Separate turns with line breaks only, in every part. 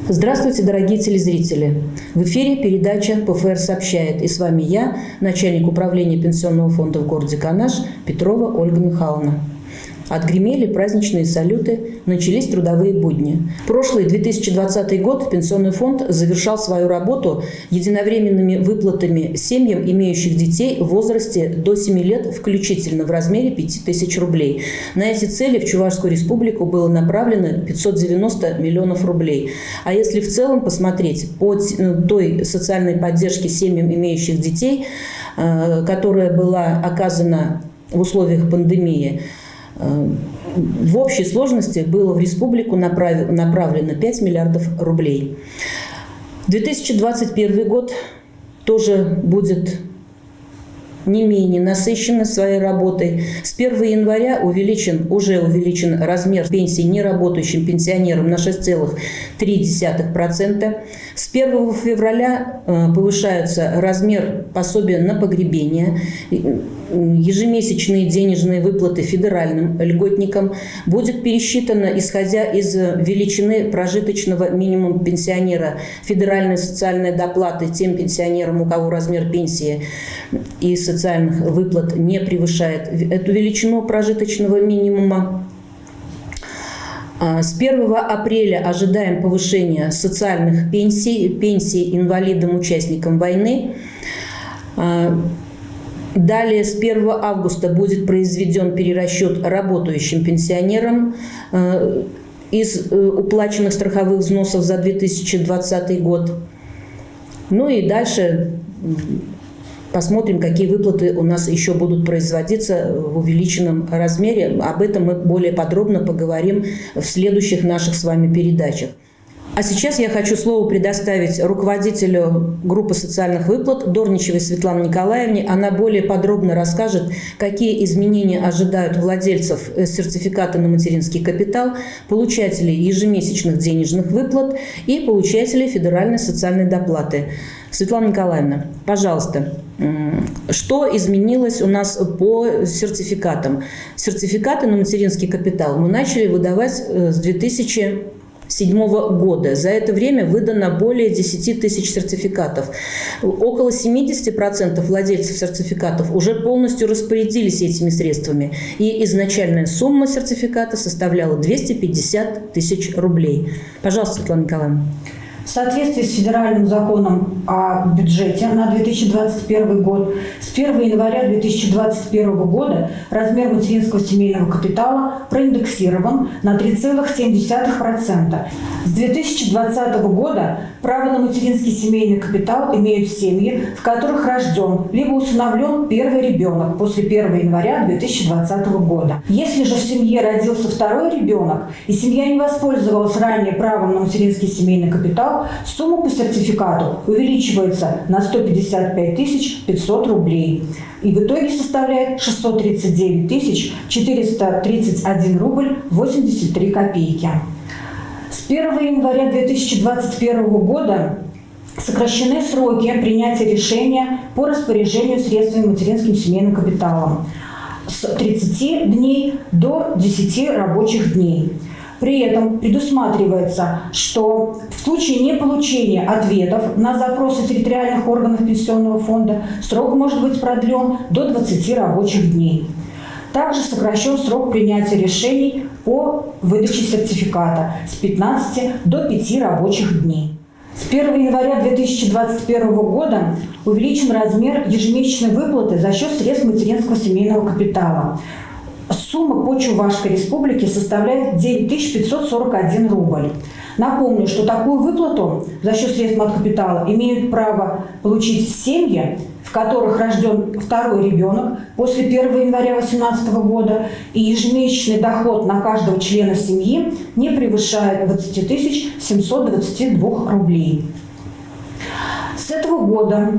Здравствуйте, дорогие телезрители! В эфире передача ПФР сообщает. И с вами я, начальник управления Пенсионного фонда в городе Канаш, Петрова Ольга Михайловна. Отгремели праздничные салюты, начались трудовые будни. Прошлый 2020 год Пенсионный фонд завершал свою работу единовременными выплатами семьям, имеющих детей в возрасте до 7 лет включительно в размере 5000 рублей. На эти цели в Чувашскую республику было направлено 590 миллионов рублей. А если в целом посмотреть по той социальной поддержке семьям, имеющих детей, которая была оказана в условиях пандемии, в общей сложности было в республику направлено 5 миллиардов рублей. 2021 год тоже будет не менее насыщенно своей работой. С 1 января уже увеличен размер пенсий неработающим пенсионерам на 6,3%. С 1 февраля повышается размер пособия на погребение. Ежемесячные денежные выплаты федеральным льготникам будет пересчитано, исходя из величины прожиточного минимума пенсионера, федеральной социальной доплаты тем пенсионерам, у кого размер пенсии и социальных выплат не превышает эту величину прожиточного минимума. С 1 апреля ожидаем повышения социальных пенсий инвалидам-участникам войны. Далее с 1 августа будет произведен перерасчет работающим пенсионерам из уплаченных страховых взносов за 2020 год. Ну и дальше посмотрим, какие выплаты у нас еще будут производиться в увеличенном размере. Об этом мы более подробно поговорим в следующих наших с вами передачах. А сейчас я хочу слово предоставить руководителю группы социальных выплат Дорничевой Светлане Николаевне. Она более подробно расскажет, какие изменения ожидают владельцев сертификата на материнский капитал, получателей ежемесячных денежных выплат и получателей федеральной социальной доплаты. Светлана Николаевна, пожалуйста, что изменилось у нас по сертификатам? Сертификаты на материнский капитал мы начали выдавать с 2007 года. За это время выдано более 10 тысяч сертификатов. Около 70% владельцев сертификатов уже полностью распорядились этими средствами. И изначальная сумма сертификата составляла 250 тысяч рублей. Пожалуйста, Светлана Николаевна.
В соответствии с федеральным законом о бюджете на 2021 год, с 1 января 2021 года размер материнского семейного капитала проиндексирован на 3,7%. С 2020 года право на материнский семейный капитал имеют семьи, в которых рожден либо усыновлен первый ребенок после 1 января 2020 года. Если же в семье родился второй ребенок и семья не воспользовалась ранее правом на материнский семейный капитал, сумма по сертификату увеличивается на 155 500 рублей и в итоге составляет 639 431 рубль 83 копейки. С 1 января 2021 года сокращены сроки принятия решения по распоряжению средствами материнским семейным капиталом с 30 дней до 10 рабочих дней. При этом предусматривается, что в случае неполучения ответов на запросы территориальных органов Пенсионного фонда срок может быть продлен до 20 рабочих дней. Также сокращен срок принятия решений по выдаче сертификата с 15 до 5 рабочих дней. С 1 января 2021 года увеличен размер ежемесячной выплаты за счет средств материнского семейного капитала. Сумма по Чувашской республике составляет 9541 рубль. Напомню, что такую выплату за счет средств маткапитала имеют право получить семьи, в которых рожден второй ребенок после 1 января 2018 года, и ежемесячный доход на каждого члена семьи не превышает 20 722 рублей. С этого года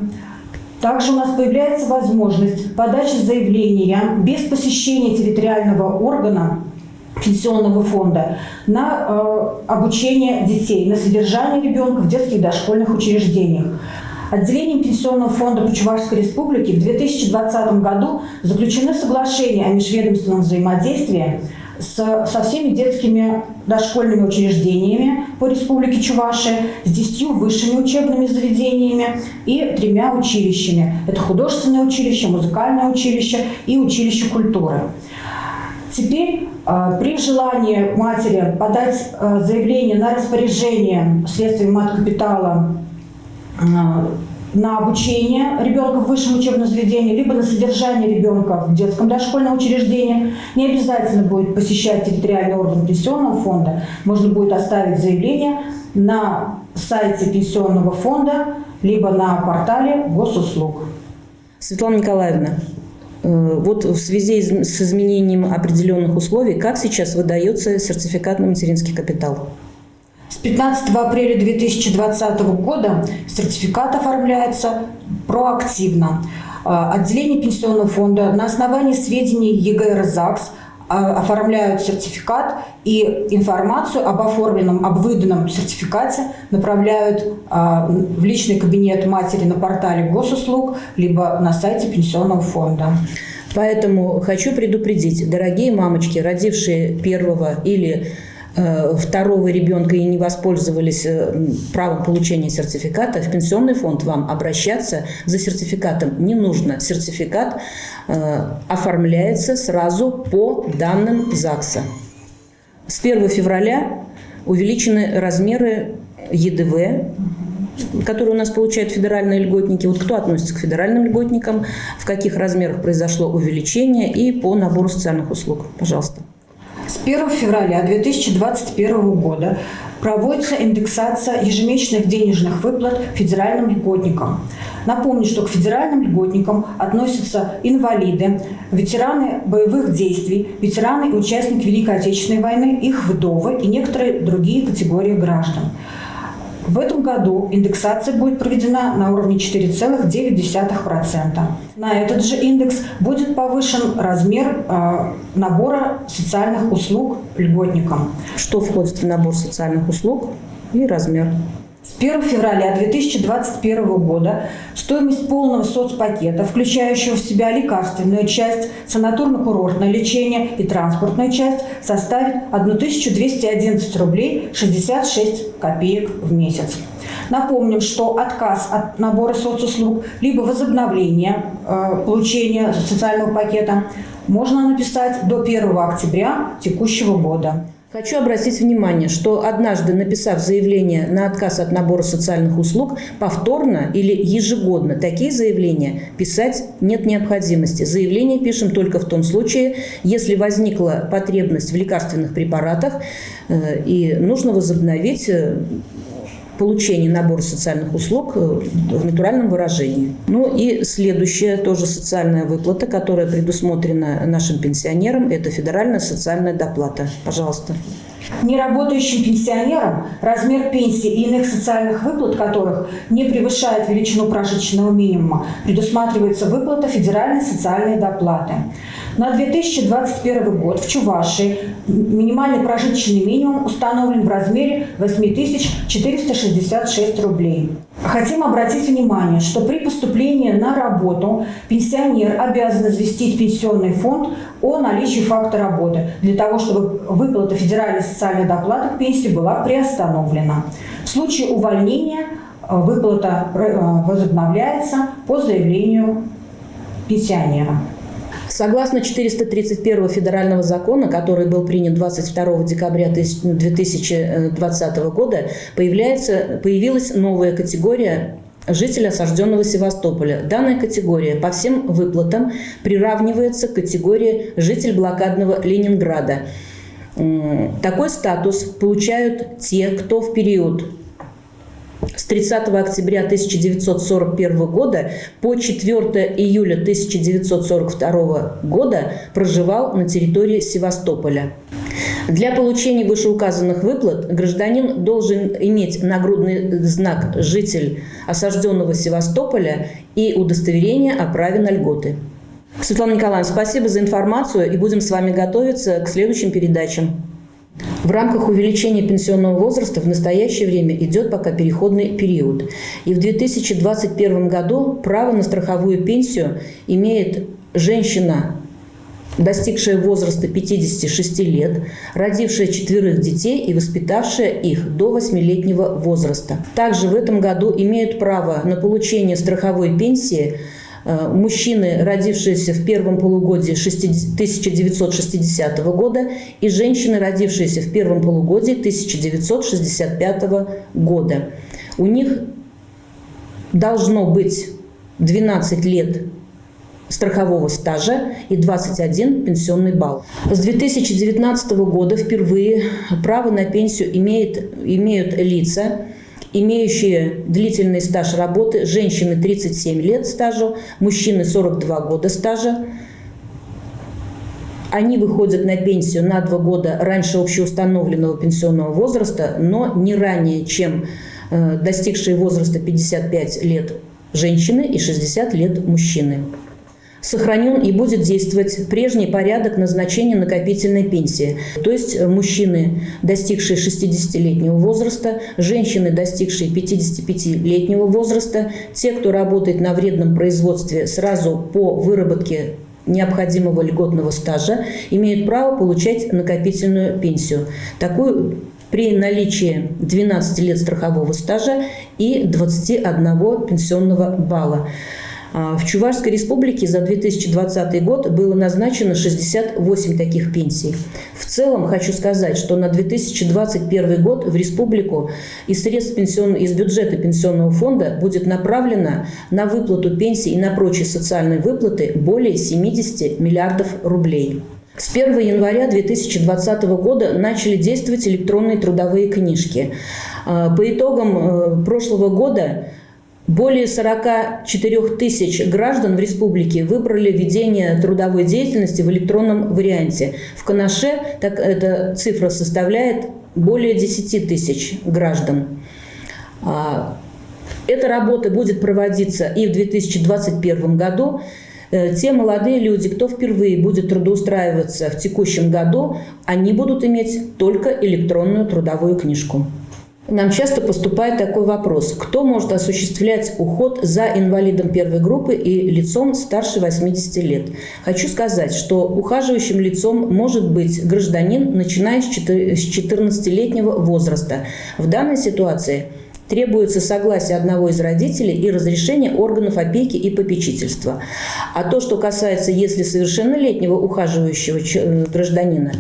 также у нас появляется возможность подачи заявления без посещения территориального органа Пенсионного фонда на обучение детей, на содержание ребенка в детских дошкольных учреждениях. Отделением Пенсионного фонда по Чувашской Республике в 2020 году заключены соглашения о межведомственном взаимодействии со всеми детскими дошкольными учреждениями по Республике Чувашия, с 10 высшими учебными заведениями и 3 училищами. Это художественное училище, музыкальное училище и училище культуры. Теперь при желании матери подать заявление на распоряжение средствами маткапитала на обучение ребенка в высшем учебном заведении, либо на содержание ребенка в детском дошкольном учреждении, не обязательно будет посещать территориальный орган Пенсионного фонда. Можно будет оставить заявление на сайте Пенсионного фонда, либо на портале госуслуг.
Светлана Николаевна, вот в связи с изменением определенных условий, как сейчас выдается сертификат на материнский капитал?
С 15 апреля 2020 года сертификат оформляется проактивно. Отделение Пенсионного фонда на основании сведений ЕГР ЗАГС оформляют сертификат и информацию об выданном сертификате направляют в личный кабинет матери на портале госуслуг, либо на сайте Пенсионного фонда.
Поэтому хочу предупредить, дорогие мамочки, родившие первого или второго ребенка и не воспользовались правом получения сертификата, в Пенсионный фонд вам обращаться за сертификатом не нужно. Сертификат оформляется сразу по данным ЗАГСа. С 1 февраля увеличены размеры ЕДВ, которые у нас получают федеральные льготники. Вот кто относится к федеральным льготникам, в каких размерах произошло увеличение и по набору социальных услуг. Пожалуйста.
С 1 февраля 2021 года проводится индексация ежемесячных денежных выплат федеральным льготникам. Напомню, что к федеральным льготникам относятся инвалиды, ветераны боевых действий, ветераны и участники Великой Отечественной войны, их вдовы и некоторые другие категории граждан. В этом году индексация будет проведена на уровне 4,9%. На этот же индекс будет повышен размер набора социальных услуг льготникам.
Что входит в набор социальных услуг и размер?
С 1 февраля 2021 года стоимость полного соцпакета, включающего в себя лекарственную часть, санаторно-курортное лечение и транспортную часть, составит 1211 рублей 66 копеек в месяц. Напомним, что отказ от набора соцуслуг либо возобновление получения социального пакета можно написать до 1 октября текущего года.
Хочу обратить внимание, что однажды, написав заявление на отказ от набора социальных услуг, повторно или ежегодно такие заявления писать нет необходимости. Заявление пишем только в том случае, если возникла потребность в лекарственных препаратах и нужно возобновить получение набора социальных услуг в натуральном выражении. Ну и следующая тоже социальная выплата, которая предусмотрена нашим пенсионерам, это федеральная социальная доплата. Пожалуйста.
Неработающим пенсионерам размер пенсии и иных социальных выплат которых не превышает величину прожиточного минимума, предусматривается выплата федеральной социальной доплаты. На 2021 год в Чувашии минимальный прожиточный минимум установлен в размере 8466 рублей. Хотим обратить внимание, что при поступлении на работу пенсионер обязан известить Пенсионный фонд о наличии факта работы, для того, чтобы выплата федеральной социальной доплаты к пенсии была приостановлена. В случае увольнения выплата возобновляется по заявлению пенсионера.
Согласно 431 федерального закона, который был принят 22 декабря 2020 года, появилась новая категория жителя осажденного Севастополя. Данная категория по всем выплатам приравнивается к категории житель блокадного Ленинграда. Такой статус получают те, кто в период с 30 октября 1941 года по 4 июля 1942 года проживал на территории Севастополя. Для получения вышеуказанных выплат гражданин должен иметь нагрудный знак «Житель осажденного Севастополя» и удостоверение о праве на льготы. Светлана Николаевна, спасибо за информацию, и будем с вами готовиться к следующим передачам. В рамках увеличения пенсионного возраста в настоящее время идет пока переходный период. И в 2021 году право на страховую пенсию имеет женщина, достигшая возраста 56 лет, родившая 4 детей и воспитавшая их до 8-летнего возраста. Также в этом году имеют право на получение страховой пенсии мужчины, родившиеся в первом полугодии 1960 года, и женщины, родившиеся в первом полугодии 1965 года. У них должно быть 12 лет страхового стажа и 21 пенсионный балл. С 2019 года впервые право на пенсию имеют лица, имеющие длительный стаж работы: женщины 37 лет стажа, мужчины 42 года стажа. Они выходят на пенсию на 2 года раньше общеустановленного пенсионного возраста, но не ранее, чем достигшие возраста 55 лет женщины и 60 лет мужчины. Сохранен и будет действовать прежний порядок назначения накопительной пенсии. То есть мужчины, достигшие 60-летнего возраста, женщины, достигшие 55-летнего возраста, те, кто работает на вредном производстве сразу по выработке необходимого льготного стажа, имеют право получать накопительную пенсию. Такую при наличии 12 лет страхового стажа и 21 пенсионного балла. В Чувашской республике за 2020 год было назначено 68 таких пенсий. В целом хочу сказать, что на 2021 год в республику из средств из бюджета пенсионного фонда будет направлено на выплату пенсий и на прочие социальные выплаты более 70 миллиардов рублей. С 1 января 2020 года начали действовать электронные трудовые книжки. По итогам прошлого года более 44 тысяч граждан в республике выбрали ведение трудовой деятельности в электронном варианте. В Канаше эта цифра составляет более 10 тысяч граждан. Эта работа будет проводиться и в 2021 году. Те молодые люди, кто впервые будет трудоустраиваться в текущем году, они будут иметь только электронную трудовую книжку. Нам часто поступает такой вопрос: кто может осуществлять уход за инвалидом первой группы и лицом старше 80 лет? Хочу сказать, что ухаживающим лицом может быть гражданин, начиная с 14-летнего возраста. В данной ситуации требуется согласие одного из родителей и разрешение органов опеки и попечительства. А то, что касается, если совершеннолетнего ухаживающего гражданина,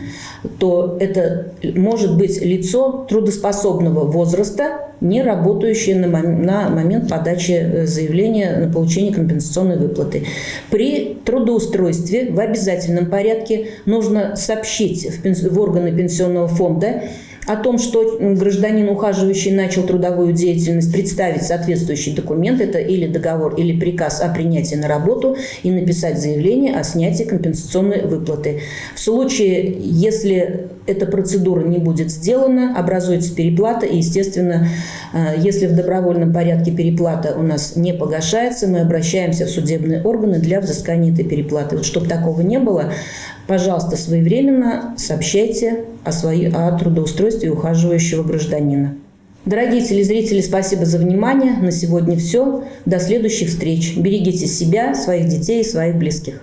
то это может быть лицо трудоспособного возраста, не работающее на момент подачи заявления на получение компенсационной выплаты. При трудоустройстве в обязательном порядке нужно сообщить в органы пенсионного фонда о том, что гражданин, ухаживающий, начал трудовую деятельность, представить соответствующий документ, это или договор, или приказ о принятии на работу, и написать заявление о снятии компенсационной выплаты. В случае, если эта процедура не будет сделана, образуется переплата, и, естественно, если в добровольном порядке переплата у нас не погашается, мы обращаемся в судебные органы для взыскания этой переплаты. Вот, чтобы такого не было, пожалуйста, своевременно сообщайте о трудоустройстве ухаживающего гражданина. Дорогие телезрители, спасибо за внимание. На сегодня все. До следующих встреч. Берегите себя, своих детей и своих близких.